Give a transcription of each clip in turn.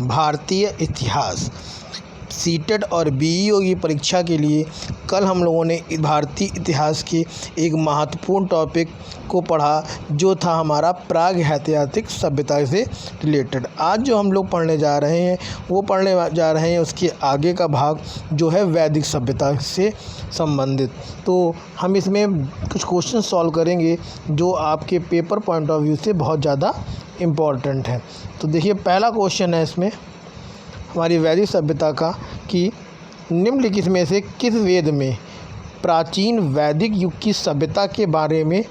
भारतीय इतिहास। सीटेट और बीईओ की परीक्षा के लिए कल हम लोगों ने भारतीय इतिहास के एक महत्वपूर्ण टॉपिक को पढ़ा जो था हमारा प्राग ऐतिहासिक सभ्यता से रिलेटेड। आज जो हम लोग पढ़ने जा रहे हैं वो पढ़ने जा रहे हैं उसके आगे का भाग जो है वैदिक सभ्यता से संबंधित। तो हम इसमें कुछ क्वेश्चन सॉल्व करेंगे जो आपके पेपर पॉइंट ऑफ व्यू से बहुत ज़्यादा इम्पॉर्टेंट है। तो देखिए पहला क्वेश्चन है इसमें हमारी वैदिक सभ्यता का कि निम्नलिखित में से किस वेद में प्राचीन वैदिक युग की सभ्यता के बारे में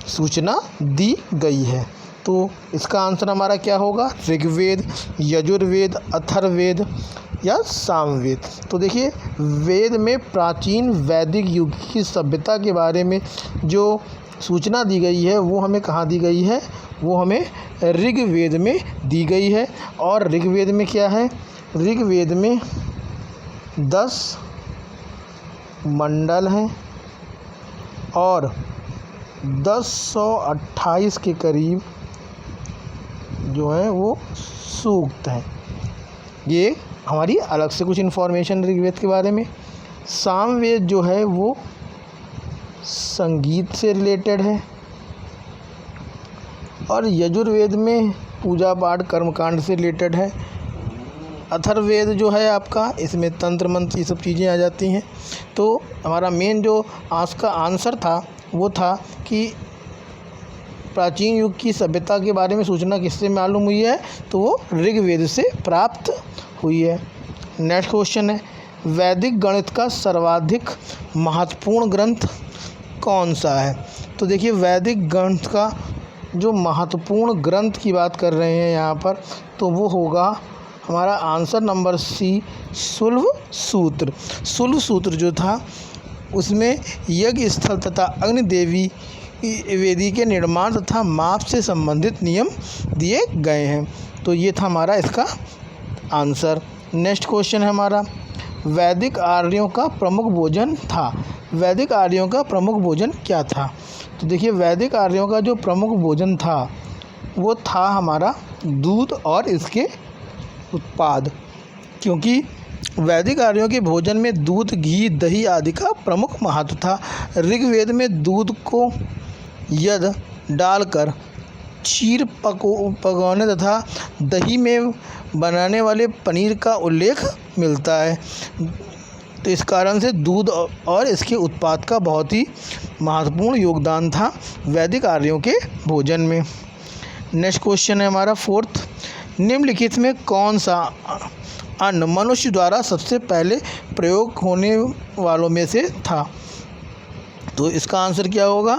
सूचना दी गई है। तो इसका आंसर हमारा क्या होगा? ऋग्वेद, यजुर्वेद, अथर्ववेद या सामवेद। तो देखिए वेद में प्राचीन वैदिक युग की सभ्यता के बारे में जो सूचना दी गई है वो हमें कहाँ दी गई है? वो हमें ऋग्वेद में दी गई है। और ऋग्वेद में क्या है? ऋग्वेद में 10 मंडल हैं और 1028 के करीब जो है वो सूक्त हैं। ये हमारी अलग से कुछ इन्फॉर्मेशन ऋग्वेद के बारे में। सामवेद जो है वो संगीत से रिलेटेड है और यजुर्वेद में पूजा पाठ कर्मकांड से रिलेटेड है। अथर्ववेद जो है आपका इसमें तंत्र मंत्र ये सब चीज़ें आ जाती हैं। तो हमारा मेन जो आज का आंसर था वो था कि प्राचीन युग की सभ्यता के बारे में सूचना किससे मालूम हुई है? तो वो ऋग्वेद से प्राप्त हुई है। नेक्स्ट क्वेश्चन है वैदिक गणित का सर्वाधिक महत्वपूर्ण ग्रंथ कौन सा है? तो देखिए वैदिक गणित का जो महत्वपूर्ण ग्रंथ की बात कर रहे हैं यहाँ पर तो वो होगा हमारा आंसर नंबर सी, शुल्ब सूत्र। शुल्ब सूत्र जो था उसमें यज्ञ स्थल तथा अग्नि देवी वेदी के निर्माण तथा माप से संबंधित नियम दिए गए हैं। तो ये था हमारा इसका आंसर। नेक्स्ट क्वेश्चन है हमारा वैदिक आर्यों का प्रमुख भोजन था। वैदिक आर्यों का प्रमुख भोजन क्या था? तो देखिए वैदिक आर्यों का जो प्रमुख भोजन था वो था हमारा दूध और इसके उत्पाद, क्योंकि वैदिक आर्यों के भोजन में दूध, घी, दही आदि का प्रमुख महत्व था। ऋग्वेद में दूध को यद डालकर क्षीर पकाने तथा दही में बनाने वाले पनीर का उल्लेख मिलता है। तो इस कारण से दूध और इसके उत्पाद का बहुत ही महत्वपूर्ण योगदान था वैदिक आर्यों के भोजन में। नेक्स्ट क्वेश्चन है हमारा फोर्थ, निम्नलिखित में कौन सा अन्न मनुष्य द्वारा सबसे पहले प्रयोग होने वालों में से था? तो इसका आंसर क्या होगा?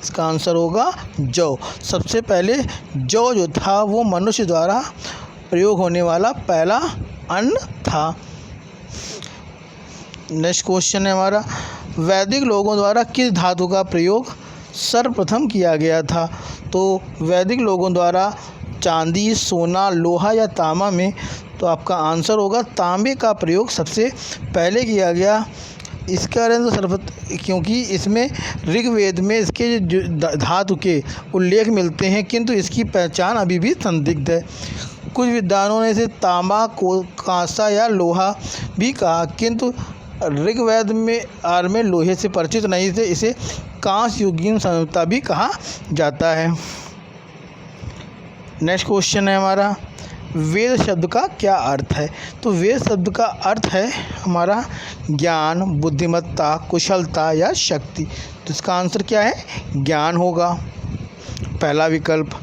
इसका आंसर होगा जौ। सबसे पहले जौ जो था वो मनुष्य द्वारा प्रयोग होने वाला पहला अन्न था। नेक्स्ट क्वेश्चन है हमारा वैदिक लोगों द्वारा किस धातु का प्रयोग सर्वप्रथम किया गया था? तो वैदिक लोगों द्वारा चांदी, सोना, लोहा या तांबा में तो आपका आंसर होगा तांबे का प्रयोग सबसे पहले किया गया। इसका कारण क्योंकि इसमें ऋग्वेद में इसके जो धातु के उल्लेख मिलते हैं किंतु इसकी पहचान अभी भी संदिग्ध है। कुछ विद्वानों ने इसे तांबा को कांसा या लोहा भी कहा किंतु ऋग्वेद में लोहे से परिचित नहीं थे, इसे कांस्य युगीन सभ्यता भी कहा जाता है। नेक्स्ट क्वेश्चन है हमारा वेद शब्द का क्या अर्थ है? तो वेद शब्द का अर्थ है हमारा ज्ञान, बुद्धिमत्ता, कुशलता या शक्ति। तो इसका आंसर क्या है? ज्ञान होगा, पहला विकल्प।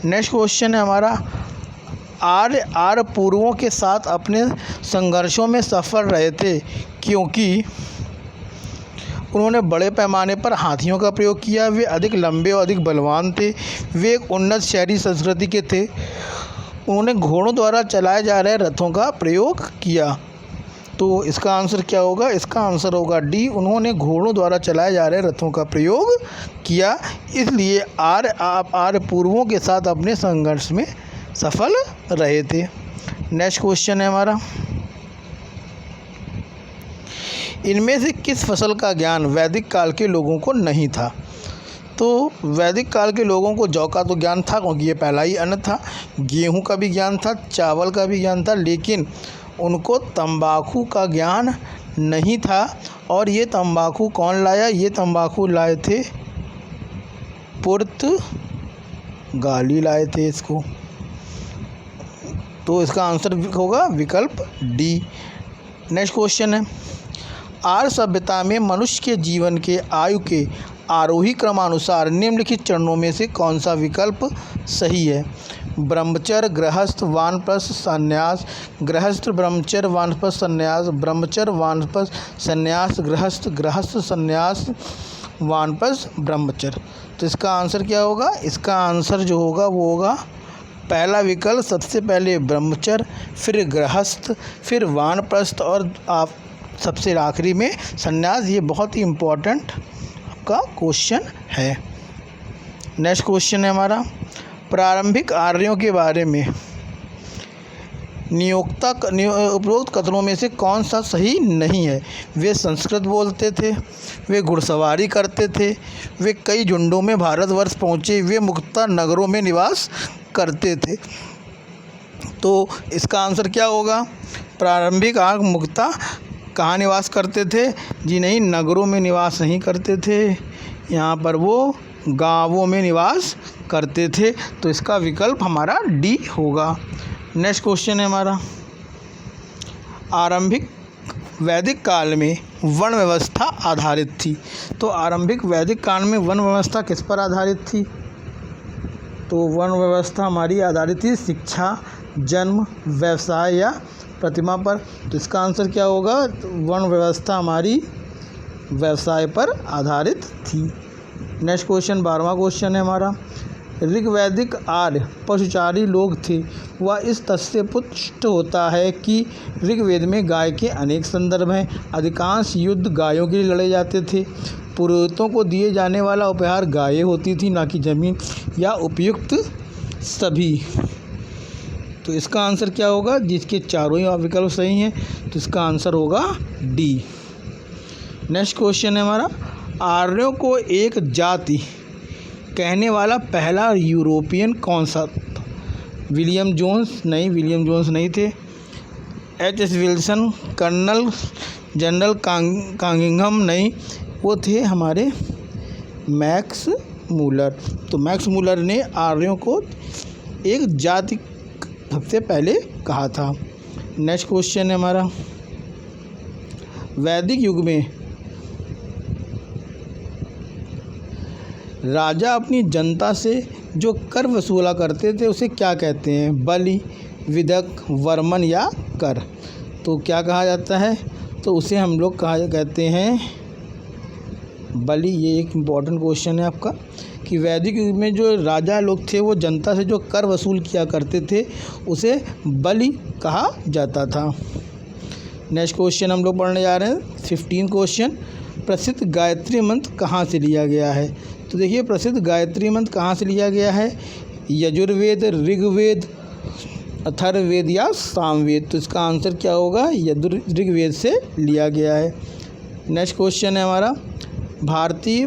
नेक्स्ट क्वेश्चन है हमारा आर्य पूर्वों के साथ अपने संघर्षों में सफल रहे थे क्योंकि उन्होंने बड़े पैमाने पर हाथियों का प्रयोग किया, वे अधिक लंबे और अधिक बलवान थे, वे एक उन्नत शहरी संस्कृति के थे, उन्होंने घोड़ों द्वारा चलाए जा रहे रथों का प्रयोग किया। तो इसका आंसर क्या होगा? इसका आंसर होगा डी, उन्होंने घोड़ों द्वारा चलाए जा रहे रथों का प्रयोग किया, इसलिए आर्य पूर्वों के साथ अपने संघर्ष में सफल रहे थे। नेक्स्ट क्वेश्चन है हमारा इनमें से किस फसल का ज्ञान वैदिक काल के लोगों को नहीं था? तो तो वैदिक काल के लोगों को जौ का तो ज्ञान था क्योंकि ये पहला ही अन्न था, गेहूं का भी ज्ञान था, चावल का भी ज्ञान था, लेकिन उनको तंबाकू का ज्ञान नहीं था। और ये तंबाकू कौन लाया? ये तंबाकू लाए थे पुर्तगाली लाए थे इसको। तो इसका आंसर होगा विकल्प डी। नेक्स्ट क्वेश्चन है, आर्य सभ्यता में मनुष्य के जीवन के आयु के आरोही क्रमानुसार निम्नलिखित चरणों में से कौन सा विकल्प सही है? ब्रह्मचर्य, गृहस्थ, वानप्रस्थ, संन्यास, गृहस्थ ब्रह्मचर्य, वानप्रस्थ संन्यास, ब्रह्मचर्य वानप्रस्थ संन्यास, गृहस्थ, गृहस्थ संन्यास, वानप्रस्थ ब्रह्मचर्य। तो इसका आंसर क्या होगा? इसका आंसर जो होगा वो होगा पहला विकल्प, सबसे पहले ब्रह्मचर्य, फिर गृहस्थ, फिर वानप्रस्थ और आप सबसे आखिरी में संन्यास। ये बहुत ही इम्पोर्टेंट आपका क्वेश्चन है। नेक्स्ट क्वेश्चन है हमारा, प्रारंभिक आर्यों के बारे में उपरोक्त कथनों में से कौन सा सही नहीं है? वे संस्कृत बोलते थे, वे घुड़सवारी करते थे, वे कई झुंडों में भारतवर्ष पहुँचे, वे मुख्यतः नगरों में निवास करते थे। तो इसका आंसर क्या होगा? प्रारंभिक आर्य मुख्यतः कहाँ निवास करते थे? जी नहीं, नगरों में निवास नहीं करते थे, यहाँ पर वो गांवों में निवास करते थे। तो इसका विकल्प हमारा डी होगा। नेक्स्ट क्वेश्चन है हमारा, आरंभिक वैदिक काल में वर्ण व्यवस्था आधारित थी। तो आरंभिक वैदिक काल में वर्ण व्यवस्था किस पर आधारित थी? तो वर्ण व्यवस्था हमारी आधारित थी शिक्षा, जन्म, व्यवसाय या प्रतिमा पर। तो इसका आंसर क्या होगा? वर्ण व्यवस्था हमारी व्यवसाय पर आधारित थी। नेक्स्ट क्वेश्चन 12वां क्वेश्चन है हमारा, ऋग्वैदिक आर्य पशुचारी लोग थे। वह इस तथ्य से पुष्ट होता है कि ऋग्वेद में गाय के अनेक संदर्भ हैं। अधिकांश युद्ध गायों के लिए लड़े जाते थे। पुरोहितों को दिए जाने वाला उपहार गायें होती थी, ना कि जमीन या उपयुक्त सभी। तो इसका आंसर क्या होगा? जिसके चारों ही विकल्प सही हैं, तो इसका आंसर होगा डी। नेक्स्ट क्वेश्चन है हमारा, आर्यों को एक जाति कहने वाला पहला यूरोपियन कौन सा था? William Jones? नहीं, विलियम जोन्स नहीं थे। एच.एस. विल्सन, कर्नल जनरल कांगिंघम? नहीं, वो थे हमारे मैक्स मूलर। तो मैक्स मूलर ने आर्यों को एक जाति सबसे पहले कहा था। नेक्स्ट क्वेश्चन है हमारा, वैदिक युग में राजा अपनी जनता से जो कर वसूला करते थे उसे क्या कहते हैं? बलि, विदक, वर्मन या कर? तो क्या कहा जाता है? तो उसे हम लोग कहते हैं बलि। ये एक इम्पॉर्टेंट क्वेश्चन है आपका कि वैदिक युग में जो राजा लोग थे वो जनता से जो कर वसूल किया करते थे उसे बलि कहा जाता था। नेक्स्ट क्वेश्चन हम लोग पढ़ने जा रहे हैं 15 क्वेश्चन, प्रसिद्ध गायत्री मंत्र कहाँ से लिया गया है? तो देखिए, प्रसिद्ध गायत्री मंत्र कहाँ से लिया गया है? यजुर्वेद, ऋग्वेद, अथर्ववेद या सामवेद? तो इसका आंसर क्या होगा? ऋग्वेद से लिया गया है। नेक्स्ट क्वेश्चन है हमारा, भारतीय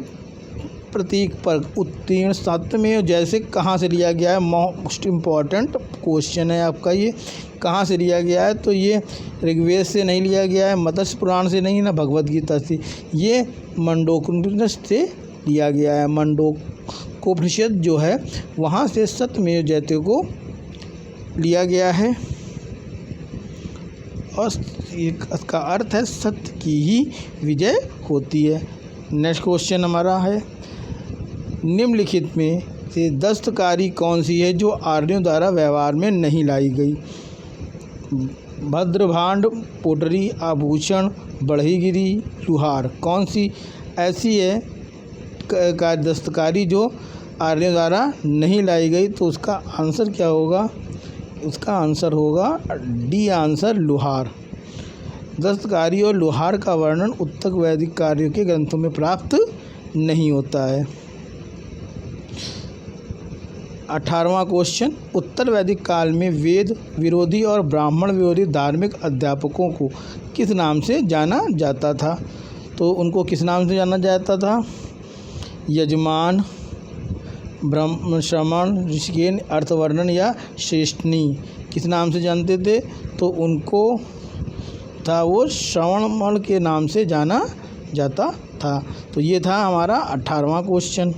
प्रतीक पर उत्तीर्ण सत्यमेव जैसे कहाँ से लिया गया है? मोस्ट इम्पॉर्टेंट क्वेश्चन है आपका, ये कहाँ से लिया गया है? तो ये ऋग्वेद से नहीं लिया गया है, मत्स्य पुराण से नहीं, ना भगवद गीता से, ये मंडोकोपनिषद से लिया गया है। मंडोकोपनिषद जो है वहाँ से सत्यमेव जयते को लिया गया है और इसका अर्थ है सत्य की ही विजय होती है। नेक्स्ट क्वेश्चन हमारा है, निम्नलिखित में से दस्तकारी कौन सी है जो आर्यों द्वारा व्यवहार में नहीं लाई गई? भद्रभांड, पोटरी, आभूषण, बढ़ईगिरी, लुहार? कौन सी ऐसी है दस्तकारी जो आर्यों द्वारा नहीं लाई गई? तो उसका आंसर क्या होगा? उसका आंसर होगा डी आंसर, लुहार। दस्तकारी और लुहार का वर्णन उत्तर वैदिक कार्यों के ग्रंथों में प्राप्त नहीं होता है। 18वां क्वेश्चन, उत्तर वैदिक काल में वेद विरोधी और ब्राह्मण विरोधी धार्मिक अध्यापकों को किस नाम से जाना जाता था? तो उनको किस नाम से जाना जाता था? यजमान, ब्रह्म श्रवण ऋषिकेन अर्थवर्णन या श्रेष्ठनी किस नाम से जानते थे? तो उनको था वो श्रवणमल के नाम से जाना जाता था। तो ये था हमारा 18वां क्वेश्चन।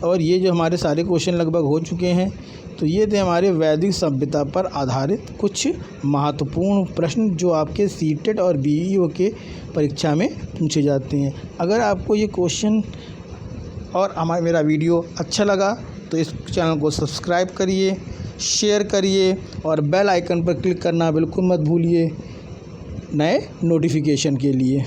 और ये जो हमारे सारे क्वेश्चन लगभग हो चुके हैं। तो ये थे हमारे वैदिक सभ्यता पर आधारित कुछ महत्वपूर्ण प्रश्न जो आपके सीटेट और बीईओ के परीक्षा में पूछे जाते हैं। अगर आपको ये क्वेश्चन और मेरा वीडियो अच्छा लगा तो इस चैनल को सब्सक्राइब करिए, शेयर करिए और बेल आइकन पर क्लिक करना बिल्कुल मत भूलिए नए नोटिफिकेशन के लिए।